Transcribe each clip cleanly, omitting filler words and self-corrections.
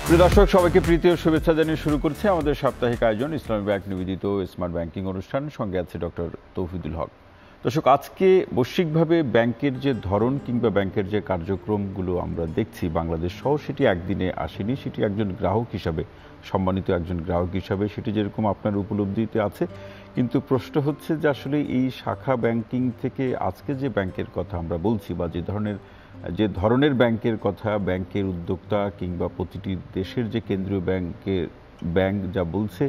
প্রিয় দর্শক, সবাইকে প্রীতি ও শুভেচ্ছা জানিয়ে শুরু করছে আমাদের সাপ্তাহিক আয়োজন ইসলামী ব্যাংক নিবেদিত স্মার্ট ব্যাংকিং অনুষ্ঠান। সঙ্গে আছে ডক্টর তৌহিদুল হক। দর্শক, আজকে বৈশ্বিকভাবে ব্যাংকের যে ধরন কিংবা ব্যাংকের যে কার্যক্রমগুলো আমরা দেখছি বাংলাদেশ সহ, সেটি একদিনে আসেনি। সেটি একজন গ্রাহক হিসাবে, সম্মানিত একজন গ্রাহক হিসাবে সেটি যেরকম আপনার উপলব্ধিতে আছে, কিন্তু প্রশ্ন হচ্ছে যে আসলে এই শাখা ব্যাংকিং থেকে আজকে যে ব্যাংকের কথা আমরা বলছি বা যে ধরনের ব্যাংকের কথা ব্যাংকের উদ্যোক্তা কিংবা প্রতিটি দেশের যে কেন্দ্রীয় ব্যাংক যা বলছে,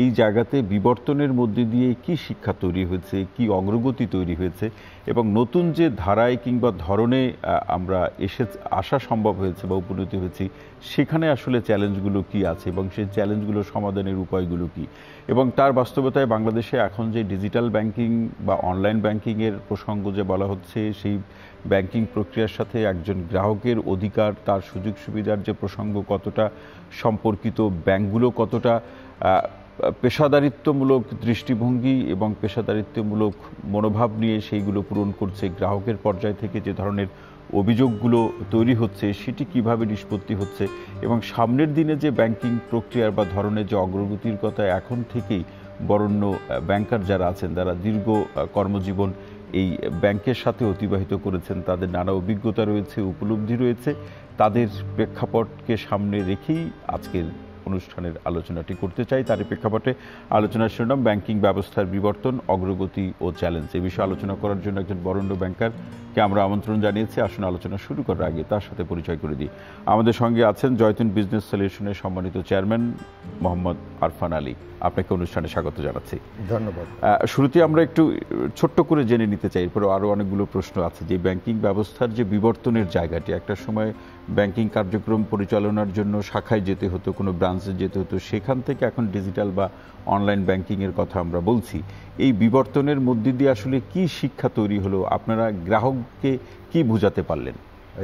এই জায়গাতে বিবর্তনের মধ্যে দিয়ে কি শিক্ষা তৈরি হয়েছে, কি অগ্রগতি তৈরি হয়েছে এবং নতুন যে ধারায় কিংবা ধরনে আমরা আসা সম্ভব হয়েছে বা উপনীত হয়েছি, সেখানে আসলে চ্যালেঞ্জগুলো কি আছে এবং সেই চ্যালেঞ্জগুলো সমাধানের উপায়গুলো কি, এবং তার বাস্তবতায় বাংলাদেশে এখন যে ডিজিটাল ব্যাংকিং বা অনলাইন ব্যাংকিংয়ের প্রসঙ্গ যে বলা হচ্ছে, সেই ব্যাংকিং প্রক্রিয়ার সাথে একজন গ্রাহকের অধিকার, তার সুযোগ সুবিধার যে প্রসঙ্গ কতটা সম্পর্কিত, ব্যাংকগুলো কতটা পেশাদারিত্বমূলক দৃষ্টিভঙ্গি এবং পেশাদারিত্বমূলক মনোভাব নিয়ে সেইগুলো পূরণ করছে, গ্রাহকের পর্যায় থেকে যে ধরনের অভিযোগগুলো তৈরি হচ্ছে সেটি কিভাবে নিষ্পত্তি হচ্ছে, এবং সামনের দিনে যে ব্যাংকিং প্রক্রিয়ার বা ধরনের যে অগ্রগতির কথা এখন থেকেই বরেণ্য ব্যাংকার যারা আছেন, যারা দীর্ঘ কর্মজীবন এই ব্যাংকের সাথে অতিবাহিত করেছেন, তাদের নানা অভিজ্ঞতা রয়েছে, উপলব্ধি রয়েছে, তাদের প্রেক্ষাপটকে সামনে রেখেই আজকের অনুষ্ঠানের আলোচনাটি করতে চাই। তার প্রেক্ষাপটে আলোচনার শিরোনাম ব্যাংকিং ব্যবস্থার বিবর্তন, অগ্রগতি ও চ্যালেঞ্জ। এই বিষয়ে আলোচনা করার জন্য একজন বরেণ্য ব্যাংকারকে আমরা আমন্ত্রণ জানিয়েছি। আসুন আলোচনা শুরু করার আগে তার সাথে পরিচয় করে দিই। আমাদের সঙ্গে আছেন জয়তুন বিজনেস সলিউশনের সম্মানিত চেয়ারম্যান মোহাম্মদ আরফান আলী। আপনাকে অনুষ্ঠানে স্বাগত জানাচ্ছি। ধন্যবাদ। শুরুতে আমরা একটু ছোট্ট করে জেনে নিতে চাই, এরপরে আরও অনেকগুলো প্রশ্ন আছে, যে ব্যাংকিং ব্যবস্থার যে বিবর্তনের জায়গাটি, একটা সময় ব্যাংকিং কার্যক্রম পরিচালনার জন্য শাখায় যেতে হতো, কোনো ব্রাঞ্চে যেতে হতো, সেখান থেকে এখন ডিজিটাল বা অনলাইন ব্যাংকিংয়ের কথা আমরা বলছি। এই বিবর্তনের মধ্যে দিয়ে আসলে কি শিক্ষা তৈরি হলো, আপনারা গ্রাহককে কি বোঝাতে পারলেন?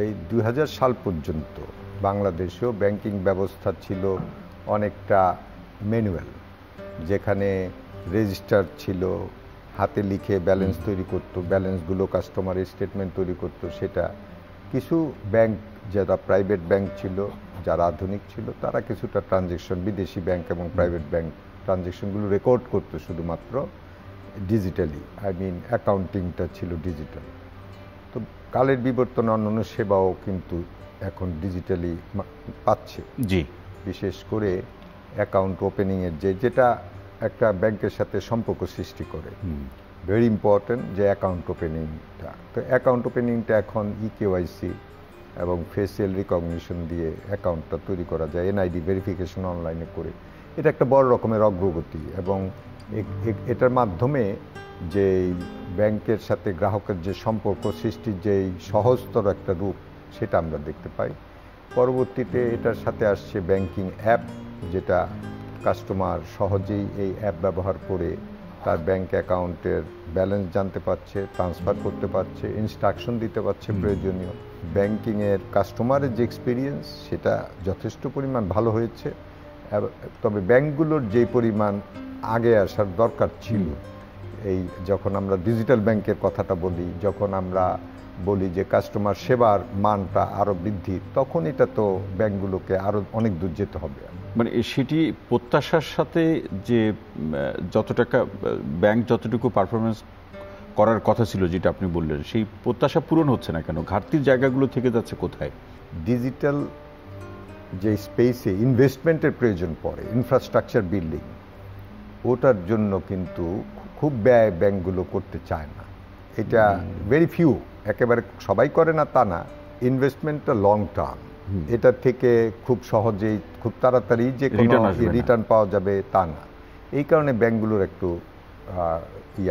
এই 2000 সাল পর্যন্ত বাংলাদেশেও ব্যাংকিং ব্যবস্থা ছিল অনেকটা ম্যানুয়াল, যেখানে রেজিস্টার ছিল, হাতে লিখে ব্যালেন্স তৈরি করতো, ব্যালেন্সগুলো কাস্টমারের স্টেটমেন্ট তৈরি করতো। সেটা কিছু ব্যাংক যারা প্রাইভেট ব্যাংক ছিল, যারা আধুনিক ছিল, তারা কিছুটা ট্রানজেকশন, বিদেশি ব্যাংক এবং প্রাইভেট ব্যাংক ট্রানজেকশনগুলো রেকর্ড করতো শুধুমাত্র ডিজিটালি। অ্যাকাউন্টিংটা ছিল ডিজিটাল। তো কালের বিবর্তনে অন্যান্য সেবাও কিন্তু এখন ডিজিটালি পাচ্ছে। জি, বিশেষ করে অ্যাকাউন্ট ওপেনিংয়ের যেটা একটা ব্যাংকের সাথে সম্পর্ক সৃষ্টি করে, ভেরি ইম্পর্টেন্ট যে অ্যাকাউন্ট ওপেনিংটা। তো অ্যাকাউন্ট ওপেনিংটা এখন ইকেওয়াইসি এবং ফেসিয়াল রিকগনিশন দিয়ে অ্যাকাউন্টটা তৈরি করা যায়, এনআইডি ভেরিফিকেশন অনলাইনে করে। এটা একটা বড় রকমের অগ্রগতি, এবং এটার মাধ্যমে যে ব্যাংকের সাথে গ্রাহকের যে সম্পর্ক সৃষ্টির যেই সহজতর একটা রূপ, সেটা আমরা দেখতে পাই। পরবর্তীতে এটার সাথে আসছে ব্যাংকিং অ্যাপ, যেটা কাস্টমার সহজেই এই অ্যাপ ব্যবহার করে তার ব্যাংক অ্যাকাউন্টের ব্যালেন্স জানতে পারছে, ট্রান্সফার করতে পারছে, ইনস্ট্রাকশন দিতে পারছে প্রয়োজনীয়। ব্যাংকিংয়ের কাস্টমারের যে এক্সপিরিয়েন্স, সেটা যথেষ্ট পরিমাণ ভালো হয়েছে। তবে ব্যাংকগুলোর যে পরিমাণ আগে আসার দরকার ছিল, এই যখন আমরা ডিজিটাল ব্যাংকের কথাটা বলি, যখন আমরা বলি যে কাস্টমার সেবার মানটা আরও বৃদ্ধি, তখন এটা তো ব্যাংকগুলোকে আরও অনেক দূর যেতে হবে। মানে সেটি প্রত্যাশার সাথে যে ব্যাংক যতটুকু পারফরমেন্স করার কথা ছিল, যেটা আপনি বললেন, সেই প্রত্যাশা পূরণ হচ্ছে না কেন? ঘাটতির জায়গাগুলো থেকে যাচ্ছে কোথায়? ডিজিটাল যে স্পেসে ইনভেস্টমেন্টের প্রয়োজন পড়ে, ইনফ্রাস্ট্রাকচার বিল্ডিং, ওটার জন্য কিন্তু খুব ব্যয় ব্যাংকগুলো করতে চায় না। এটা ভেরি ফিউ, একেবারে সবাই করে না তা না। ইনভেস্টমেন্টটা লং টার্ম, এটা থেকে খুব সহজেই খুব তাড়াতাড়ি যে কোনো রিটার্ন পাওয়া যাবে তা না। এই কারণে ব্যাংকগুলোর একটু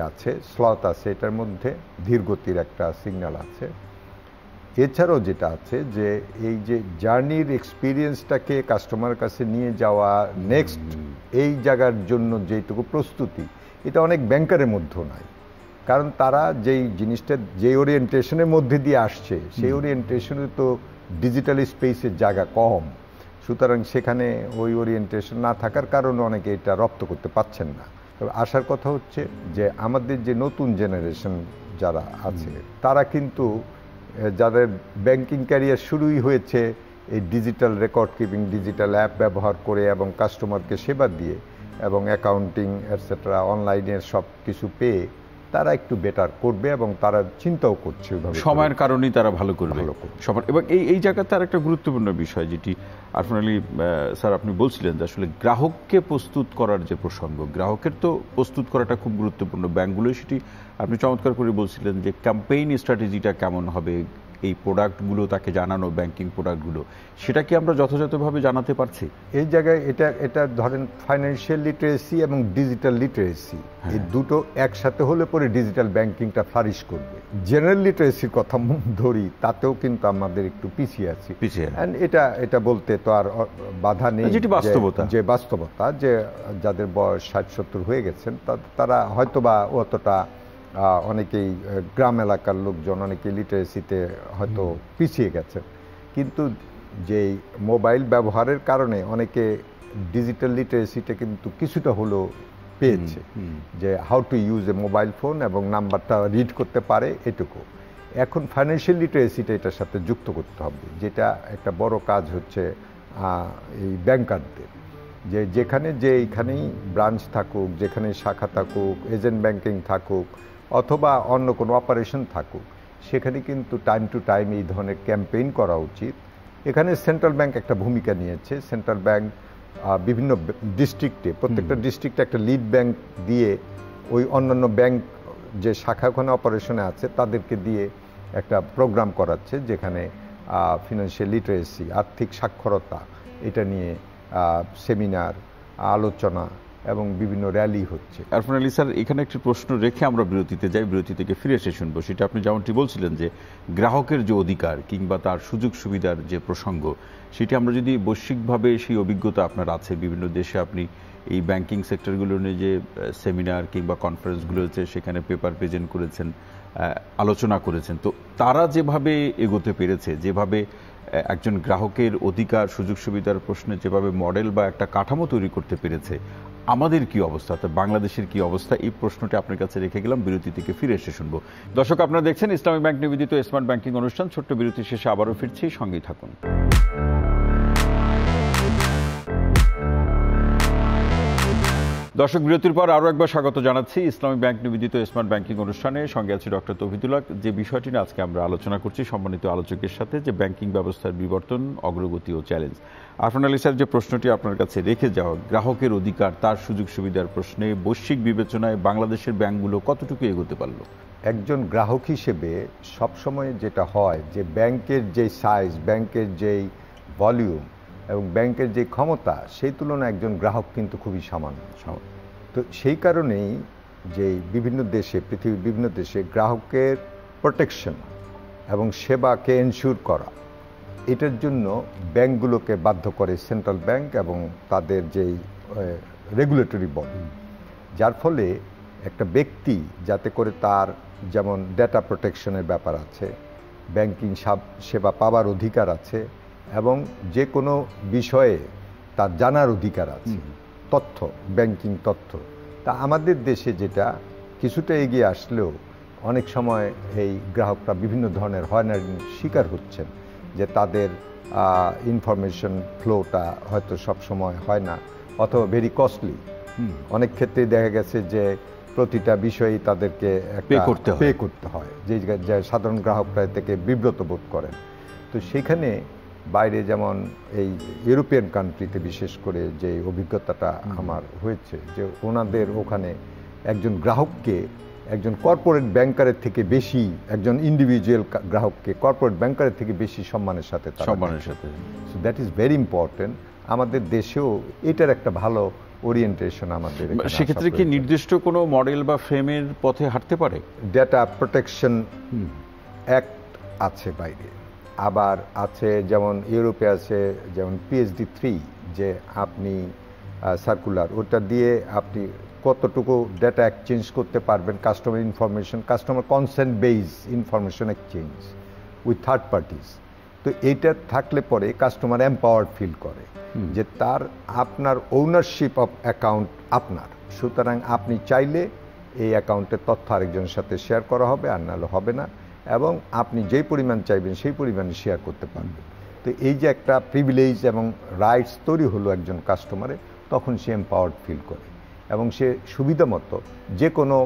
আছে, স্লথ আছে, এটার মধ্যে ধীরগতির একটা সিগন্যাল আছে। এছাড়াও যেটা আছে যে এই যে জার্নির এক্সপিরিয়েন্সটাকে কাস্টমারের কাছে নিয়ে যাওয়া, নেক্সট এই জায়গার জন্য যেটুকু প্রস্তুতি, এটা অনেক ব্যাংকারের মধ্যেও নাই। কারণ তারা যেই জিনিসটা যে ওরিয়েন্টেশনের মধ্যে দিয়ে আসছে, সেই ওরিয়েন্টেশনে তো ডিজিটাল স্পেসের জায়গা কম, সুতরাং সেখানে ওই ওরিয়েন্টেশন না থাকার কারণে অনেকে এটা রপ্ত করতে পারছেন না। তবে আসার কথা হচ্ছে যে আমাদের যে নতুন জেনারেশন যারা আছে, তারা কিন্তু যাদের ব্যাংকিং ক্যারিয়ার শুরুই হয়েছে এই digital record keeping, digital app ব্যবহার করে এবং কাস্টমারকে সেবা দিয়ে এবং অ্যাকাউন্টিং এটসেট্রা অনলাইনের সব কিছু পেয়ে তারা একটু বেটার করবে এবং তারা চিন্তাও করছে সময়ের কারণেই তারা ভালো করবে এবং এই জায়গাতে আর একটা গুরুত্বপূর্ণ বিষয় যেটি আরফান আলী স্যার আপনি বলছিলেন যে আসলে গ্রাহককে প্রস্তুত করার যে প্রসঙ্গ, গ্রাহকের তো প্রস্তুত করাটা খুব গুরুত্বপূর্ণ। ব্যাংকগুলো সেটি আপনি চমৎকার করে বলছিলেন যে ক্যাম্পেইন স্ট্র্যাটেজিটা কেমন হবে, এই প্রোডাক্টগুলো তাকে জানানো, ব্যাংকিং প্রোডাক্টগুলো, সেটা কি আমরা যথাযথভাবে জানাতে পারছি? এই জায়গায় এটা ধরেন ফাইন্যান্সিয়াল লিটারেসি এবং ডিজিটাল লিটারেসি এই দুটো একসাথে হলে পরে ডিজিটাল ব্যাংকিংটা ফ্লারিশ করবে। জেনারেল লিটারেসির কথা ধরি, তাতেও কিন্তু আমাদের একটু পিছিয়ে আছি। এটা বলতে তো আর বাধা নেই, যে বাস্তবতা যে যাদের বয়স 60-70 হয়ে গেছেন তারা হয়তোবা অতটা, অনেকেই গ্রাম এলাকার লোকজন অনেকে লিটারেসিতে হয়তো পিছিয়ে গেছেন, কিন্তু যেই মোবাইল ব্যবহারের কারণে অনেকে ডিজিটাল লিটারেসিটা কিন্তু কিছুটা হলেও পেয়েছে, যে how to use a mobile phone এবং নাম্বারটা রিড করতে পারে এটুকু। এখন ফাইন্যান্সিয়াল লিটারেসিটা এটার সাথে যুক্ত করতে হবে, যেটা একটা বড় কাজ হচ্ছে এই ব্যাংকারদের, যে এইখানেই ব্রাঞ্চ থাকুক, যেখানে শাখা থাকুক, এজেন্ট ব্যাংকিং থাকুক অথবা অন্য কোনো অপারেশন থাকুক, সেখানে কিন্তু টাইম টু টাইম এই ধরনের ক্যাম্পেইন করা উচিত। এখানে সেন্ট্রাল ব্যাংক একটা ভূমিকা নিয়েছে। সেন্ট্রাল ব্যাংক বিভিন্ন ডিস্ট্রিক্টে, প্রত্যেকটা ডিস্ট্রিক্টে একটা লিড ব্যাংক দিয়ে ওই অন্যান্য ব্যাংক যে শাখা ওখানে অপারেশনে আছে তাদেরকে দিয়ে একটা প্রোগ্রাম করাচ্ছে, যেখানে ফিনান্সিয়াল লিটারেসি, আর্থিক সাক্ষরতা, এটা নিয়ে সেমিনার, আলোচনা এবং বিভিন্ন র্যালি হচ্ছে। আরফান আলী স্যার, এখানে একটি প্রশ্ন রেখে আমরা বিরতিতে যাই, বিরতি থেকে ফিরে এসে শুনবো। সেটা আপনি যেমনটি বলছিলেন যে গ্রাহকের যে অধিকার কিংবা তার সুযোগ সুবিধার যে প্রসঙ্গ, সেটি আমরা যদি বৈশ্বিকভাবে, সেই অভিজ্ঞতা আপনার আছে, বিভিন্ন দেশে আপনি এই ব্যাংকিং সেক্টরগুলো নিয়ে যে সেমিনার কিংবা কনফারেন্সগুলো হচ্ছে সেখানে পেপার প্রেজেন্ট করেছেন, আলোচনা করেছেন, তো তারা যেভাবে এগোতে পেরেছে, যেভাবে একজন গ্রাহকের অধিকার সুযোগ সুবিধার প্রশ্নে যেভাবে মডেল বা একটা কাঠামো তৈরি করতে পেরেছে, আমাদের কি অবস্থা, অর্থাৎ বাংলাদেশের কি অবস্থা, এই প্রশ্নটি আপনার কাছে রেখে গেলাম। বিরতি থেকে ফিরে এসে শুনবো। দর্শক, আপনারা দেখছেন ইসলামী ব্যাংক নিবেদিত স্মার্ট ব্যাংকিং অনুষ্ঠান। ছোট্ট বিরতি শেষে আবারও ফিরছি, সঙ্গেই থাকুন। দর্শক, বিরতির পর আরও একবার স্বাগত জানাচ্ছি ইসলামী ব্যাংক নিবেদিত স্মার্ট ব্যাংকিং অনুষ্ঠানে। সঙ্গে আছি ডক্টর তৌহিদুল হক। যে বিষয়টি নিয়ে আজকে আমরা আলোচনা করছি সম্মানিত আলোচকের সাথে, যে ব্যাংকিং ব্যবস্থার বিবর্তন, অগ্রগতি ও চ্যালেঞ্জ। আরফান আলী স্যার, যে প্রশ্নটি আপনার কাছে রেখে যাওয়া, গ্রাহকের অধিকার, তার সুযোগ সুবিধার প্রশ্নে বৈশ্বিক বিবেচনায় বাংলাদেশের ব্যাংকগুলো কতটুকু এগোতে পারলো? একজন গ্রাহক হিসেবে সবসময় যেটা হয় যে ব্যাংকের যেই সাইজ, ব্যাংকের যেই ভলিউম এবং ব্যাংকের যে ক্ষমতা, সেই তুলনায় একজন গ্রাহক কিন্তু খুবই সামান্য। তো সেই কারণেই যে বিভিন্ন দেশে, পৃথিবীর বিভিন্ন দেশে গ্রাহকের প্রোটেকশন এবং সেবাকে এনশিওর করা, এটার জন্য ব্যাংকগুলোকে বাধ্য করে সেন্ট্রাল ব্যাংক এবং তাদের যেই রেগুলেটরি বডি, যার ফলে একটা ব্যক্তি যাতে করে তার যেমন ডেটা প্রোটেকশনের ব্যাপার আছে, ব্যাংকিং সেবা পাওয়ার অধিকার আছে এবং যে কোনো বিষয়ে তার জানার অধিকার আছে, তথ্য, ব্যাংকিং তথ্য। তা আমাদের দেশে যেটা কিছুটা এগিয়ে আসলেও অনেক সময় এই গ্রাহকরা বিভিন্ন ধরনের হয়রানির শিকার হচ্ছেন, যে তাদের ইনফরমেশন ফ্লোটা হয়তো সব সময় হয় না অথবা ভেরি কস্টলি। অনেক ক্ষেত্রে দেখা গেছে যে প্রতিটা বিষয়েই তাদেরকে পে করতে হয়, যে সাধারণ গ্রাহকরা থেকে বিব্রত বোধ করেন। তো সেখানে বাইরে যেমন এই ইউরোপিয়ান কান্ট্রিতে বিশেষ করে যে অভিজ্ঞতাটা আমার হয়েছে, যে ওনাদের ওখানে একজন গ্রাহককে একজন কর্পোরেট ব্যাংকারের থেকে বেশি, একজন ইন্ডিভিজুয়াল গ্রাহককে কর্পোরেট ব্যাংকারের থেকে বেশি সম্মানের সাথে so that is very important. আমাদের দেশেও এটার একটা ভালো ওরিয়েন্টেশন আমাদের। সেক্ষেত্রে কি নির্দিষ্ট কোনো মডেল বা ফ্রেমের পথে হাঁটতে পারে? ডেটা প্রোটেকশন অ্যাক্ট আছে বাইরে, আবার আছে যেমন ইউরোপে আছে যেমন PSD3, যে আপনি সার্কুলার, ওটা দিয়ে আপনি কতটুকু ডেটা এক্সচেঞ্জ করতে পারবেন, customer information, customer consent base information exchange with third parties. তো এইটা থাকলে পরে কাস্টমার এম্পাওয়ার্ড ফিল করে যে তার আপনার ওনারশিপ অফ অ্যাকাউন্ট আপনার, সুতরাং আপনি চাইলে এই অ্যাকাউন্টের তথ্য আরেকজনের সাথে শেয়ার করা হবে, আর নাহলে হবে না, এবং আপনি যেই পরিমাণ চাইবেন সেই পরিমাণে শেয়ার করতে পারবেন। তো তো এই যে একটা প্রিভিলেজ এবং রাইটস তৈরি হলো একজন কাস্টমারের, তখন সে এম্পাওয়ার্ড ফিল করে এবং সে সুবিধা মতো যে কোনো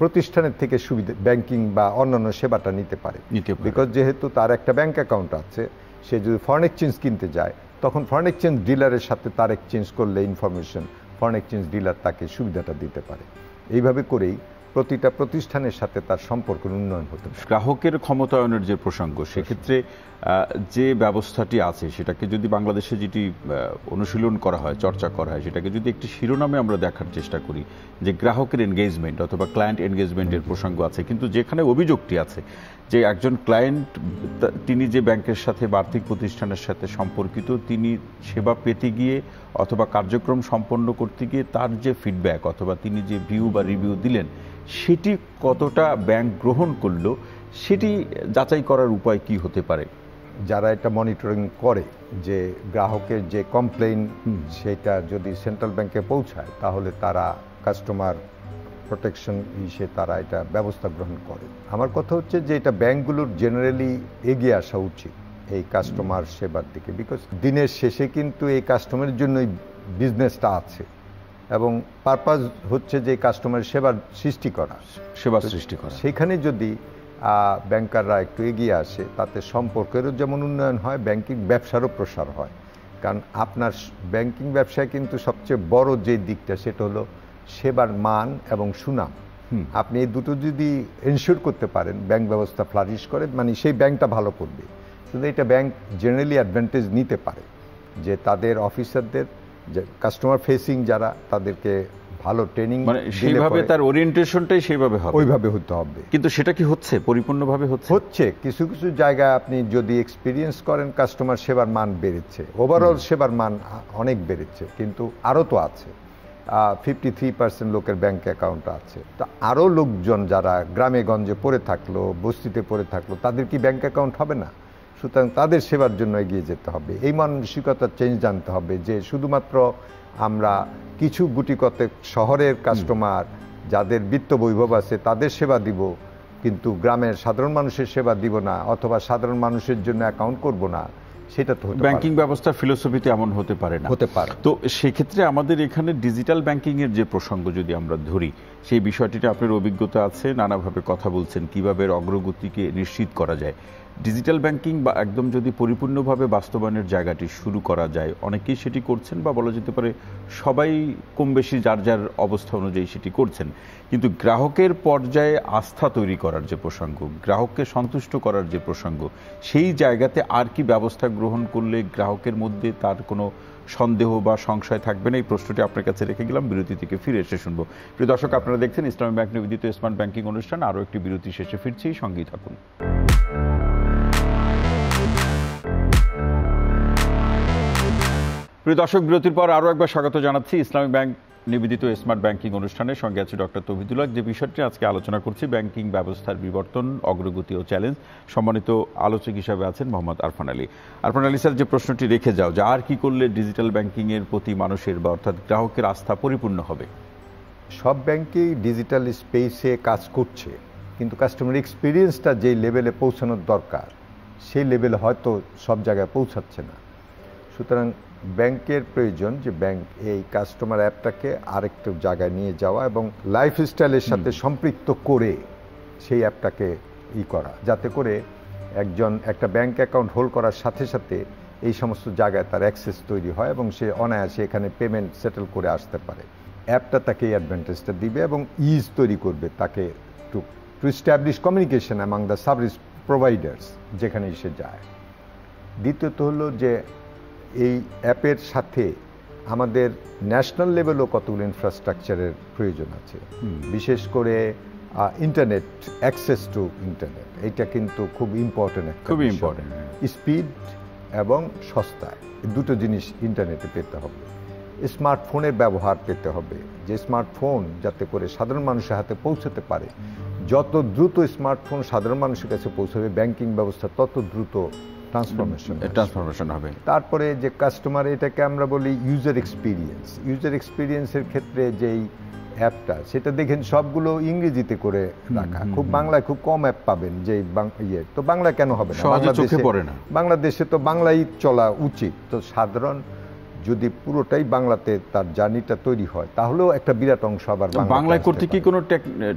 প্রতিষ্ঠানের থেকে সুবিধা ব্যাংকিং বা অন্যান্য সেবাটা নিতে পারে। বিকজ যেহেতু তার একটা ব্যাংক অ্যাকাউন্ট আছে, সে যদি ফরেন এক্সচেঞ্জ কিনতে যায় তখন ফরেন এক্সচেঞ্জ ডিলারের সাথে তার এক্সচেঞ্জ করলে ইনফরমেশন ফরেন এক্সচেঞ্জ ডিলার তাকে সুবিধাটা দিতে পারে। এইভাবে করেই প্রতিটা প্রতিষ্ঠানের সাথে তার সম্পর্কের উন্নয়ন হতে পারে। গ্রাহকের ক্ষমতায়নের যে প্রসঙ্গ, সেক্ষেত্রে যে ব্যবস্থাটি আছে সেটাকে যদি বাংলাদেশে যেটি অনুশীলন করা হয়, চর্চা করা হয়, সেটাকে যদি একটি শিরোনামে আমরা দেখার চেষ্টা করি যে গ্রাহকের এনগেজমেন্ট অথবা ক্লায়েন্ট এনগেজমেন্টের প্রসঙ্গ আছে, কিন্তু যেখানে অভিযোগটি আছে যে একজন ক্লায়েন্ট তিনি যে ব্যাংকের সাথে বা আর্থিক প্রতিষ্ঠানের সাথে সম্পর্কিত, তিনি সেবা পেতে গিয়ে অথবা কার্যক্রম সম্পন্ন করতে গিয়ে তার যে ফিডব্যাক অথবা তিনি যে ভিউ বা রিভিউ দিলেন সেটি কতটা ব্যাংক গ্রহণ করলো, সেটি যাচাই করার উপায় কি হতে পারে? যারা এটা মনিটরিং করে যে গ্রাহকের যে কমপ্লেইন সেটা যদি সেন্ট্রাল ব্যাংকে পৌঁছায় তাহলে তারা কাস্টমার প্রোটেকশন হিসেবে তারা এটা ব্যবস্থা গ্রহণ করে। আমার কথা হচ্ছে যে এটা ব্যাংকগুলোর জেনারেলি এগিয়ে আসা উচিত এই কাস্টমার সেবার দিকে, বিকজ দিনের শেষে কিন্তু এই কাস্টমারের জন্যই বিজনেসটা আছে এবং পারপাস হচ্ছে যে কাস্টমার সেবার সৃষ্টি করা, সেবা সৃষ্টি করা। সেখানে যদি ব্যাংকাররা একটু এগিয়ে আসে তাতে সম্পর্কেরও যেমন উন্নয়ন হয়, ব্যাংকিং ব্যবসারও প্রসার হয়। কারণ আপনার ব্যাংকিং ব্যবসায় কিন্তু সবচেয়ে বড় যে দিকটা সেটা হলো সেবার মান এবং সুনাম। আপনি এই দুটো যদি এনশিওর করতে পারেন ব্যাংক ব্যবস্থা ফ্লারিশ করে, মানে সেই ব্যাংকটা ভালো করবে। কিন্তু এটা ব্যাংক জেনারেলি অ্যাডভান্টেজ নিতে পারে যে তাদের অফিসারদের যে কাস্টমার ফেসিং যারা তাদেরকে ভালো ট্রেনিং, মানে সেইভাবে তার ওরিয়েন্টেশনটাই সেইভাবে হবে, ওইভাবে হতে হবে। কিন্তু সেটা কি হচ্ছে পরিপূর্ণভাবে? হচ্ছে কিছু কিছু জায়গায় আপনি যদি এক্সপিরিয়েন্স করেন কাস্টমার সেবার মান বেড়েছে, ওভারঅল সেবার মান অনেক বেড়েছে, কিন্তু আরও তো আছে 53% লোকের ব্যাংক অ্যাকাউন্ট আছে। তো আরও লোকজন যারা গ্রামে গঞ্জে পড়ে থাকলো, বস্তিতে পড়ে থাকলো, তাদের কি ব্যাংক অ্যাকাউন্ট হবে না? সুতরাং তাদের সেবার জন্য এগিয়ে যেতে হবে। এই মানসিকতার চেঞ্জ জানতে হবে যে শুধুমাত্র আমরা কিছু গুটিকতক শহরের কাস্টমার যাদের বিত্ত বৈভব আছে তাদের সেবা দিব, কিন্তু গ্রামের সাধারণ মানুষের সেবা দিব না অথবা সাধারণ মানুষের জন্য অ্যাকাউন্ট করব না, সেটা তো ব্যাংকিং ব্যবস্থার ফিলোসফিতে এমন হতে পারে না। তো সেক্ষেত্রে আমাদের এখানে ডিজিটাল ব্যাংকিং এর যে প্রসঙ্গ যদি আমরা ধরি, সেই বিষয়টিতে আপনার অভিজ্ঞতা আছে, নানাভাবে কথা বলছেন কিভাবে অগ্রগতিকে নিশ্চিত করা যায়। ডিজিটাল ব্যাংকিং বা একদম যদি পরিপূর্ণভাবে বাস্তবায়নের জায়গাটি শুরু করা যায়, অনেকেই সেটি করছেন বা বলা যেতে পারে সবাই কম বেশি যার যার অবস্থা অনুযায়ী সেটি করছেন, কিন্তু গ্রাহকের পর্যায়ে আস্থা তৈরি করার যে প্রসঙ্গ, গ্রাহককে সন্তুষ্ট করার যে প্রসঙ্গ, সেই জায়গাতে আর কি ব্যবস্থা গ্রহণ করলে গ্রাহকের মধ্যে তার কোনো সন্দেহ বা সংশয় থাকবে না? এই প্রশ্নটি আপনার কাছে রেখে গেলাম, বিরতি থেকে ফিরে এসে শুনবো। প্রিয় দর্শক, আপনারা দেখছেন ইসলামী ব্যাংক নিবেদিত স্মার্ট ব্যাংকিং অনুষ্ঠান। আরও একটি বিরতি শেষে ফিরছি, সঙ্গেই থাকুন। প্রিয় দর্শক, বিরতির পর আরও একবার স্বাগত জানাচ্ছি ইসলামী ব্যাংক নিবেদিত স্মার্ট ব্যাংকিং অনুষ্ঠানের। সঙ্গে আছে ডক্টর তৌহিদুল হক। যে বিষয়টি আজকে আলোচনা করছি, ব্যাংকিং ব্যবস্থার বিবর্তন, অগ্রগতি ও চ্যালেঞ্জ। সম্মানিত আলোচক হিসাবে আছেন মোহাম্মদ আরফান আলী। আরফান আলী স্যার, যে প্রশ্নটি রেখে যাও যে আর কি করলে ডিজিটাল ব্যাংকিং এর প্রতি মানুষের বা অর্থাৎ গ্রাহকের আস্থা পরিপূর্ণ হবে? সব ব্যাংকেই ডিজিটাল স্পেসে কাজ করছে, কিন্তু কাস্টমার এক্সপিরিয়েন্সটা যেই লেভেলে পৌঁছানোর দরকার সেই লেভেলে হয়তো সব জায়গায় পৌঁছাচ্ছে না। সুতরাং ব্যাংকের প্রয়োজন যে ব্যাংক এই কাস্টমার অ্যাপটাকে আরেকটু জায়গায় নিয়ে যাওয়া এবং লাইফস্টাইলের সাথে সম্পৃক্ত করে সেই অ্যাপটাকে করা, যাতে করে একজন একটা ব্যাংক অ্যাকাউন্ট হোল্ড করার সাথে সাথে এই সমস্ত জায়গায় তার অ্যাক্সেস তৈরি হয় এবং সে অনায়াসে এখানে পেমেন্ট সেটেল করে আসতে পারে। অ্যাপটা তাকে এই অ্যাডভান্টেজটা দিবে এবং ইজ তৈরি করবে তাকে to establish communication among the service providers যেখানেই সে যায়। দ্বিতীয়ত হলো যে এই অ্যাপের সাথে আমাদের ন্যাশনাল লেভেলও কতগুলো ইনফ্রাস্ট্রাকচারের প্রয়োজন আছে, বিশেষ করে ইন্টারনেট, অ্যাক্সেস টু ইন্টারনেট। এইটা কিন্তু খুব ইম্পর্টেন্ট, খুবই ইম্পর্টেন্ট। স্পিড এবং সস্তায় দুটো জিনিস ইন্টারনেটে পেতে হবে। স্মার্টফোনের ব্যবহার পেতে হবে, যে স্মার্টফোন যাতে করে সাধারণ মানুষের হাতে পৌঁছাতে পারে। যত দ্রুত স্মার্টফোন সাধারণ মানুষের কাছে পৌঁছাবে ব্যাংকিং ব্যবস্থা তত দ্রুত ট্রান্সফরমেশন হবে। তারপরে যে কাস্টমার, এটাকে আমরা বলি ইউজার এক্সপিরিয়েন্সের ক্ষেত্রে যেই অ্যাপটা, সেটা দেখেন সবগুলো ইংরেজিতে করে রাখা, খুব বাংলায় খুব কম অ্যাপ পাবেন যে তো বাংলা কেন হবে না, বাংলাদেশে তো বাংলাই চলা উচিত। তো সাধারণ যদি পুরোটাই বাংলাতে তার জার্নিটা তৈরি হয় তাহলেও একটা বিরাট অংশ আবার বাংলায় করতে কি কোনো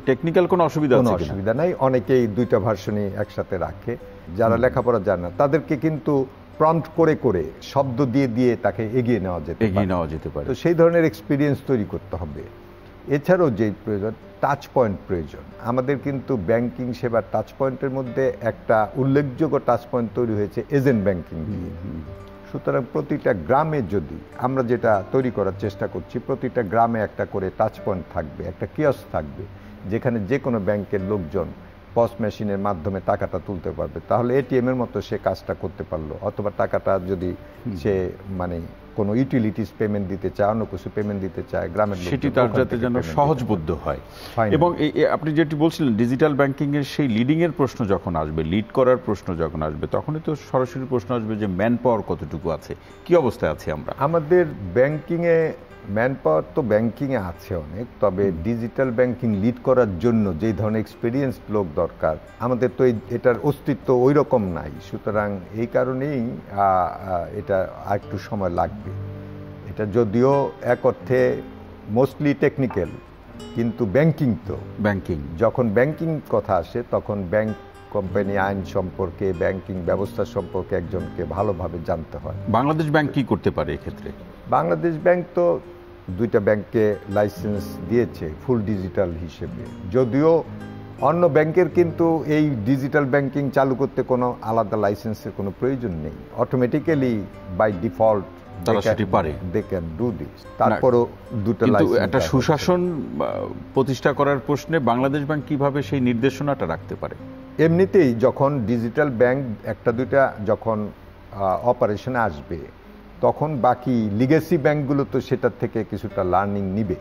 টেকনিক্যাল কোনো অসুবিধা আছে? কোনো অসুবিধা নাই, অনেকেই দুইটা ভার্সনই একসাথে রাখে। যারা লেখাপড়া জানে না তাদেরকে কিন্তু প্রম্পট করে করে শব্দ দিয়ে দিয়ে তাকে এগিয়ে নেওয়া যেতে পারে। তো সেই ধরনের এক্সপিরিয়েন্স তৈরি করতে হবে। এছাড়াও যে প্রয়োজন, টাচ পয়েন্ট প্রয়োজন। আমাদের কিন্তু ব্যাংকিং সেবার টাচ পয়েন্টের মধ্যে একটা উল্লেখযোগ্য টাচ পয়েন্ট তৈরি হয়েছে এজেন্ট ব্যাংকিং দিয়ে। সুতরাং প্রতিটা গ্রামে যদি আমরা যেটা তৈরি করার চেষ্টা করছি, প্রতিটা গ্রামে একটা করে টাচ পয়েন্ট থাকবে, একটা কিয়স্ক থাকবে, যেখানে যে কোনো ব্যাংকের লোকজন পস মেশিনের মাধ্যমে টাকাটা তুলতে পারবে। তাহলে এটিএম এর মতো সে কাজটা করতে পারলো। অথবা টাকাটা যদি সে মানে কোনো ইউটিলিটিস পেমেন্ট দিতে চায়, অন্য কিছু পেমেন্ট দিতে চায়, গ্রামের সেটি তার যাতে যেন সহজবোধ্য হয়। এবং আপনি যেটি বলছিলেন ডিজিটাল ব্যাংকিং এর সেই লিডিং এর প্রশ্ন যখন আসবে, লিড করার প্রশ্ন যখন আসবে, তখনই তো সরাসরি প্রশ্ন আসবে যে ম্যান পাওয়ার কতটুকু আছে, কি অবস্থায় আছে আমরা। আমাদের ব্যাংকিংয়ে ম্যান পাওয়ার তো ব্যাংকিংয়ে আছে অনেক, তবে ডিজিটাল ব্যাংকিং লিড করার জন্য যেই ধরনের এক্সপিরিয়েন্স লোক দরকার আমাদের তো এটার অস্তিত্ব ওই রকম নাই। সুতরাং এই কারণেই এটা আরেকটু সময় লাগবে। এটা যদিও এক অর্থে মোস্টলি টেকনিক্যাল, কিন্তু ব্যাংকিং যখন ব্যাংকিং কথা আসে তখন ব্যাংক কোম্পানি আইন সম্পর্কে, ব্যাংকিং ব্যবস্থা সম্পর্কে একজনকে ভালোভাবে জানতে হয়। বাংলাদেশ ব্যাংক কি করতে পারে এক্ষেত্রে? বাংলাদেশ ব্যাংক তো দুইটা ব্যাংককে লাইসেন্স দিয়েছে ফুল ডিজিটাল হিসেবে। যদিও অন্য ব্যাংকের কিন্তু এই ডিজিটাল ব্যাংকিং চালু করতে কোনো আলাদা লাইসেন্সের কোনো প্রয়োজন নেই, অটোমেটিক্যালি বাই ডিফল্ট তারা সেটি পারে, দে ক্যান ডু দিস। তারপরও দুটো লাইসেন্স, একটা সুশাসন প্রতিষ্ঠা করার প্রশ্নে বাংলাদেশ ব্যাংক কিভাবে সেই নির্দেশনাটা রাখতে পারে? এমনিতেই যখন ডিজিটাল ব্যাংক একটা দুইটা যখন অপারেশনে আসবে তখন বাকি লিগেসি ব্যাংকগুলো তো সেটার থেকে কিছুটা লার্নিং নিবে,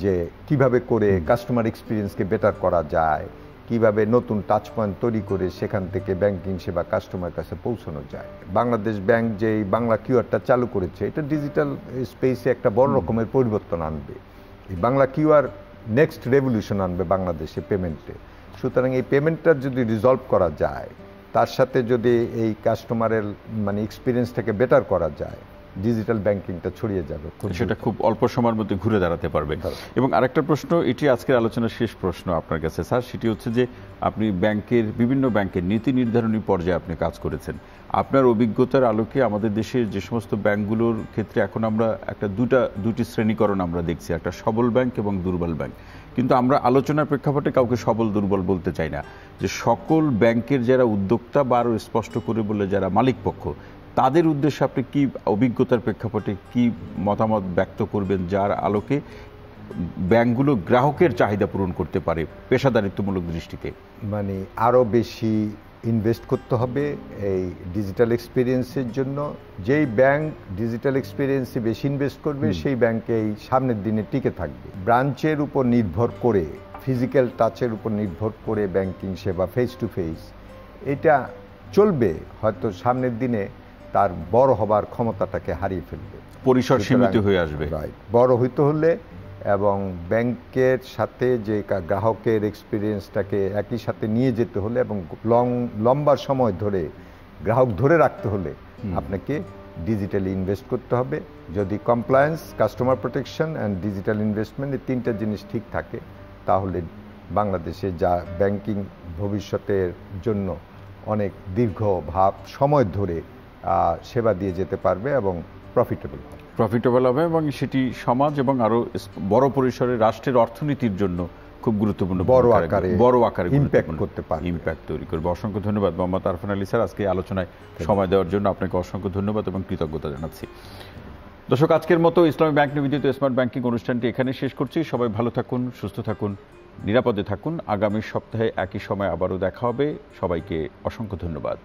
যে কিভাবে করে কাস্টমার এক্সপিরিয়েন্সকে বেটার করা যায়, কিভাবে নতুন টাচ পয়েন্ট তৈরি করে সেখান থেকে ব্যাংকিং সেবা কাস্টমার কাছে পৌঁছানো যায়। বাংলাদেশ ব্যাংক যে বাংলা কিউআরটা চালু করেছে, এটা ডিজিটাল স্পেসে একটা বড় রকমের পরিবর্তন আনবে। এই বাংলা কিউআর নেক্সট রেভলিউশন আনবে বাংলাদেশে পেমেন্টে। সুতরাং এই পেমেন্টটা যদি রিজলভ করা যায়, তার সাথে যদি এই কাস্টমারের মানে এক্সপিরিয়েন্সটাকে বেটার করা যায়, ডিজিটাল ব্যাংকিংটা ছড়িয়ে যাবে, সেটা খুব অল্প সময়ের মধ্যে ঘুরে দাঁড়াতে পারবে। এবং আরেকটা প্রশ্ন, এটি আজকের আলোচনার শেষ প্রশ্ন আপনার কাছে স্যার, সেটি হচ্ছে যে আপনি বিভিন্ন ব্যাংকের নীতি নির্ধারণী পর্যায়ে আপনি কাজ করেছেন। আপনার অভিজ্ঞতার আলোকে আমাদের দেশের যে সমস্ত ব্যাংকগুলোর ক্ষেত্রে এখন আমরা দুটি শ্রেণীকরণ আমরা দেখছি, একটা সবল ব্যাংক এবং দুর্বল ব্যাংক। কিন্তু আমরা আলোচনার প্রেক্ষাপটে কাউকে সবল দুর্বল বলতে চাই না, যে সকল ব্যাংকের যারা উদ্যোক্তা বা আরও স্পষ্ট করে বলে যারা মালিক পক্ষ, তাদের উদ্দেশ্যে আপনি কি অভিজ্ঞতার প্রেক্ষাপটে কি মতামত ব্যক্ত করবেন, যার আলোকে ব্যাংকগুলো গ্রাহকের চাহিদা পূরণ করতে পারে পেশাদারিত্বমূলক দৃষ্টিতে? মানে আরও বেশি ইনভেস্ট করতে হবে এই ডিজিটাল এক্সপিরিয়েন্সের জন্য। যেই ব্যাংক ডিজিটাল এক্সপিরিয়েন্সে বেশি ইনভেস্ট করবে সেই ব্যাংকে এই সামনের দিনে টিকে থাকবে। ব্রাঞ্চের উপর নির্ভর করে, ফিজিক্যাল টাচের উপর নির্ভর করে ব্যাংকিং সেবা ফেস টু ফেস এটা চলবে, হয়তো সামনের দিনে তার বড় হবার ক্ষমতাটাকে হারিয়ে ফেলবে, পরিসর সীমিত হয়ে আসবে। বড় হইতে হলে এবং ব্যাংকের সাথে যে গ্রাহকের এক্সপিরিয়েন্সটাকে একই সাথে নিয়ে যেতে হলে এবং লম্বা সময় ধরে গ্রাহক ধরে রাখতে হলে আপনাকে ডিজিটালি ইনভেস্ট করতে হবে। যদি compliance, customer protection and digital investment, এই তিনটা জিনিস ঠিক থাকে, তাহলে বাংলাদেশে যা ব্যাংকিং ভবিষ্যতের জন্য অনেক দীর্ঘ সময় ধরে সেবা দিয়ে যেতে পারবে এবং প্রফিটেবল হবে এবং সেটি সমাজ এবং আরো বড় পরিসরে রাষ্ট্রের অর্থনীতির জন্য খুব গুরুত্বপূর্ণ, বড় আকারে ইমপ্যাক্ট করতে পারবে, ইমপ্যাক্ট তৈরি করবে। অসংখ্য ধন্যবাদ মোহাম্মদ আরফান আলী স্যার, আজকে আলোচনায় সময় দেওয়ার জন্য আপনাকে অসংখ্য ধন্যবাদ এবং কৃতজ্ঞতা জানাচ্ছি। দর্শক, আজকের মতো ইসলামী ব্যাংক নিবেদিত স্মার্ট ব্যাংকিং অনুষ্ঠানটি এখানে শেষ করছি। সবাই ভালো থাকুন, সুস্থ থাকুন, নিরাপদে থাকুন। আগামী সপ্তাহে একই সময় আবারও দেখা হবে। সবাইকে অসংখ্য ধন্যবাদ।